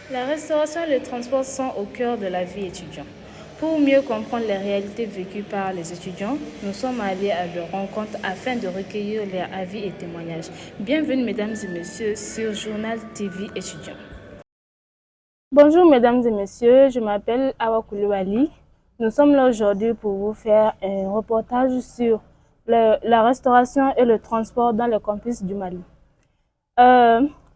La restauration et le transport sont au cœur de la vie étudiante. Pour mieux comprendre les réalités vécues par les étudiants, nous sommes allés à leur rencontre afin de recueillir leurs avis et témoignages. Bienvenue mesdames et messieurs sur Journal TV étudiant. Bonjour mesdames et messieurs, je m'appelle Awa Koulibaly. Nous sommes là aujourd'hui pour vous faire un reportage sur la restauration et le transport dans le campus du Mali.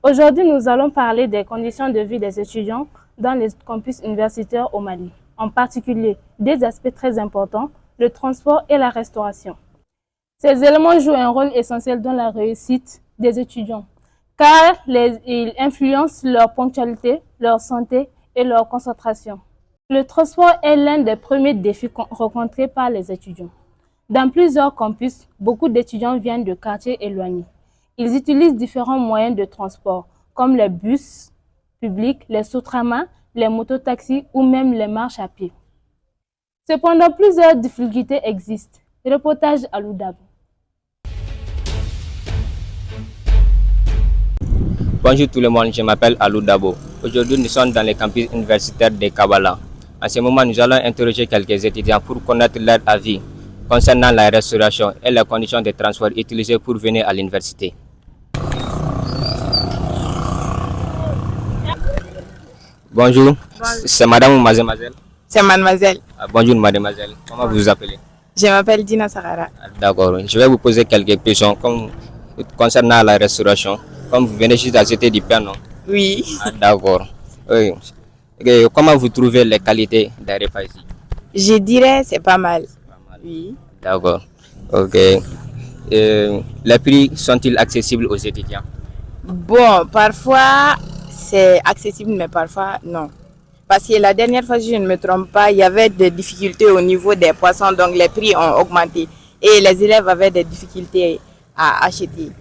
Aujourd'hui, nous allons parler des conditions de vie des étudiants dans les campus universitaires au Mali. En particulier, des aspects très importants, le transport et la restauration. Ces éléments jouent un rôle essentiel dans la réussite des étudiants, car ils influencent leur ponctualité, leur santé et leur concentration. Le transport est l'un des premiers défis rencontrés par les étudiants. Dans plusieurs campus, beaucoup d'étudiants viennent de quartiers éloignés. Ils utilisent différents moyens de transport, comme les bus publics, les Sotrama, les mototaxis ou même les marches à pied. Cependant, plusieurs difficultés existent. Reportage à l'Oudab. Bonjour tout le monde, je m'appelle Alou Dabo. Aujourd'hui, nous sommes dans les campus universitaires de Kabbalah. En ce moment, nous allons interroger quelques étudiants pour connaître leur avis concernant la restauration et les conditions de transport utilisées pour venir à l'université. Bonjour, c'est madame ou mademoiselle? C'est mademoiselle. Bonjour mademoiselle, comment vous vous appelez? Je m'appelle Dina Sahara. D'accord, je vais vous poser quelques questions concernant la restauration. Comme vous venez juste d'acheter du pain, non? Oui. D'accord. Oui. Et comment vous trouvez les qualités des repas ici? Je dirais c'est pas mal. Oui. D'accord. Ok. Les prix sont-ils accessibles aux étudiants? Bon, parfois c'est accessible, mais parfois non. Parce que la dernière fois, si je ne me trompe pas, il y avait des difficultés au niveau des poissons, donc les prix ont augmenté. Et les élèves avaient des difficultés à acheter.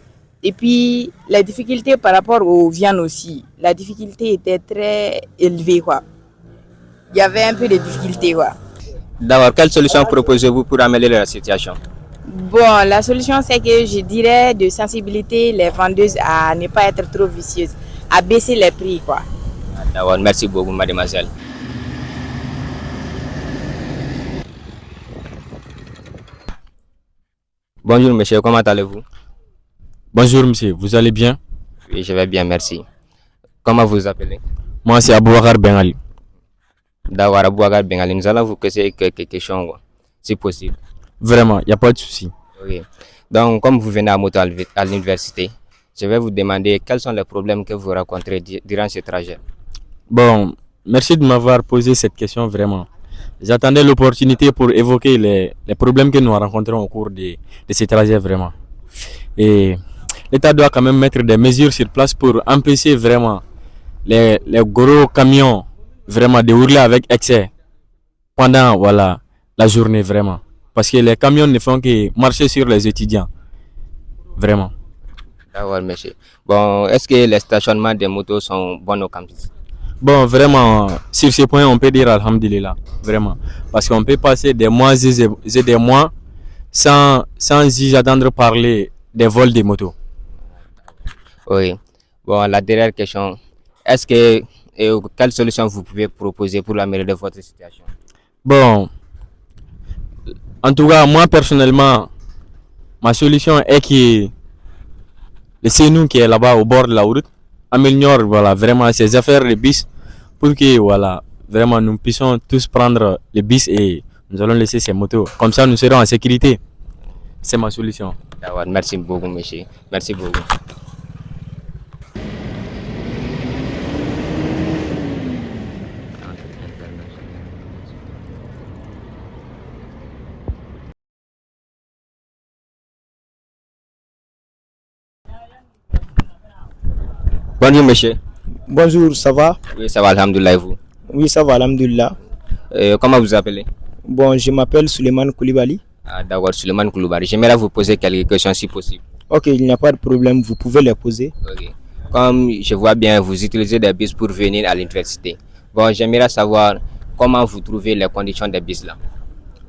Et puis, les difficultés par rapport aux viandes aussi. La difficulté était très élevée, quoi. Il y avait un peu de difficultés, quoi. D'abord, quelle solution proposez-vous pour améliorer la situation? Bon, la solution, c'est que je dirais de sensibiliser les vendeuses à ne pas être trop vicieuses, à baisser les prix, quoi. D'abord, merci beaucoup, mademoiselle. Bonjour, monsieur, comment allez-vous? Bonjour monsieur, vous allez bien? Oui, je vais bien, merci. Comment vous appelez? Moi c'est Abouakar Bengali. D'abord, Abouagar Bengali, nous allons vous poser quelques questions, si possible. Vraiment, il n'y a pas de souci. Oui. Donc, comme vous venez à moto à l'université, je vais vous demander quels sont les problèmes que vous rencontrez durant ce trajet. Bon, merci de m'avoir posé cette question vraiment. J'attendais l'opportunité pour évoquer les problèmes que nous rencontrons au cours de ces trajets vraiment. Et l'État doit quand même mettre des mesures sur place pour empêcher vraiment les gros camions vraiment de rouler avec excès pendant voilà, la journée vraiment. Parce que les camions ne font que marcher sur les étudiants. Vraiment. D'accord, monsieur. Bon, est-ce que les stationnements des motos sont bons au campus? Bon, vraiment, sur ce point, on peut dire Alhamdulillah. Vraiment. Parce qu'on peut passer des mois et des mois sans y attendre parler des vols des motos. Oui. Bon, la dernière question, est-ce que quelle solution vous pouvez proposer pour améliorer votre situation? Bon, en tout cas, moi personnellement, ma solution est que le CNU qui est là-bas au bord de la route améliore voilà, vraiment ses affaires de bus pour que voilà, vraiment nous puissions tous prendre les bus et nous allons laisser ces motos. Comme ça, nous serons en sécurité. C'est ma solution. D'accord, merci beaucoup, monsieur. Merci beaucoup. Bonjour, monsieur. Bonjour, ça va? Oui, ça va, alhamdoulilah, et vous? Oui, ça va, alhamdulillah. Comment vous appelez? Bon, je m'appelle Suleiman Koulibaly. D'accord, Suleiman Koulibaly. J'aimerais vous poser quelques questions si possible. Ok, il n'y a pas de problème, vous pouvez les poser. Ok. Comme je vois bien, vous utilisez des bus pour venir à l'université. Bon, j'aimerais savoir comment vous trouvez les conditions des bus là.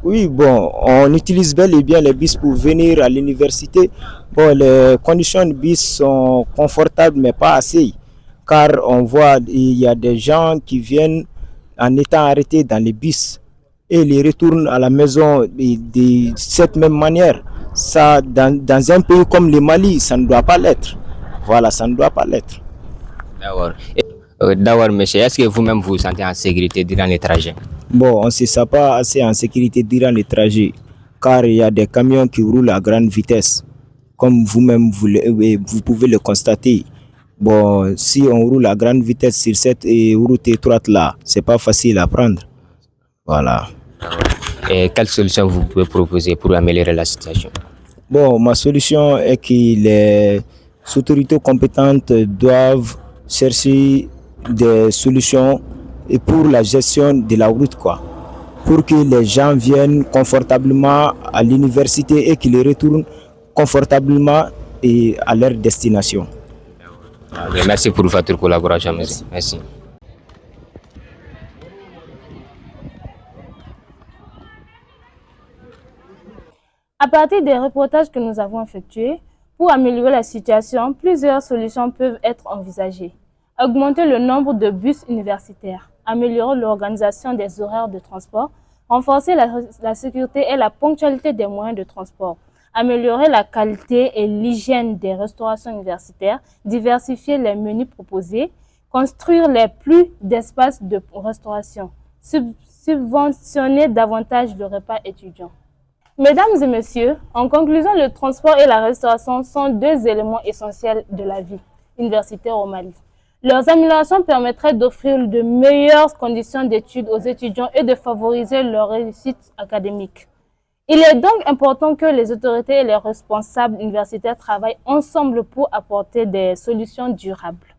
Oui, bon, on utilise bel et bien les bus pour venir à l'université. Bon, les conditions de bus sont confortables, mais pas assez. car on voit il y a des gens qui viennent en étant arrêtés dans les bus et les retournent à la maison de cette même manière. Ça, dans un pays comme le Mali, ça ne doit pas l'être. Voilà, ça ne doit pas l'être. D'accord. D'abord, monsieur, est-ce que vous-même vous sentez en sécurité durant les trajets? Bon, on ne se sent pas assez en sécurité durant les trajets, car il y a des camions qui roulent à grande vitesse, comme vous-même vous pouvez le constater. Bon, si on roule à grande vitesse sur cette route étroite là, c'est pas facile à prendre. Voilà. Et quelle solution vous pouvez proposer pour améliorer la situation? Bon, ma solution est que les autorités compétentes doivent chercher des solutions et pour la gestion de la route, quoi. Pour que les gens viennent confortablement à l'université et qu'ils retournent confortablement et à leur destination. Merci pour votre collaboration, monsieur. Merci. À partir des reportages que nous avons effectués, pour améliorer la situation, plusieurs solutions peuvent être envisagées. Augmenter le nombre de bus universitaires, améliorer l'organisation des horaires de transport, renforcer la sécurité et la ponctualité des moyens de transport, améliorer la qualité et l'hygiène des restaurations universitaires, diversifier les menus proposés, construire les plus d'espaces de restauration, subventionner davantage le repas étudiant. Mesdames et messieurs, en conclusion, le transport et la restauration sont deux éléments essentiels de la vie universitaire au Mali. Leurs améliorations permettraient d'offrir de meilleures conditions d'études aux étudiants et de favoriser leur réussite académique. Il est donc important que les autorités et les responsables universitaires travaillent ensemble pour apporter des solutions durables.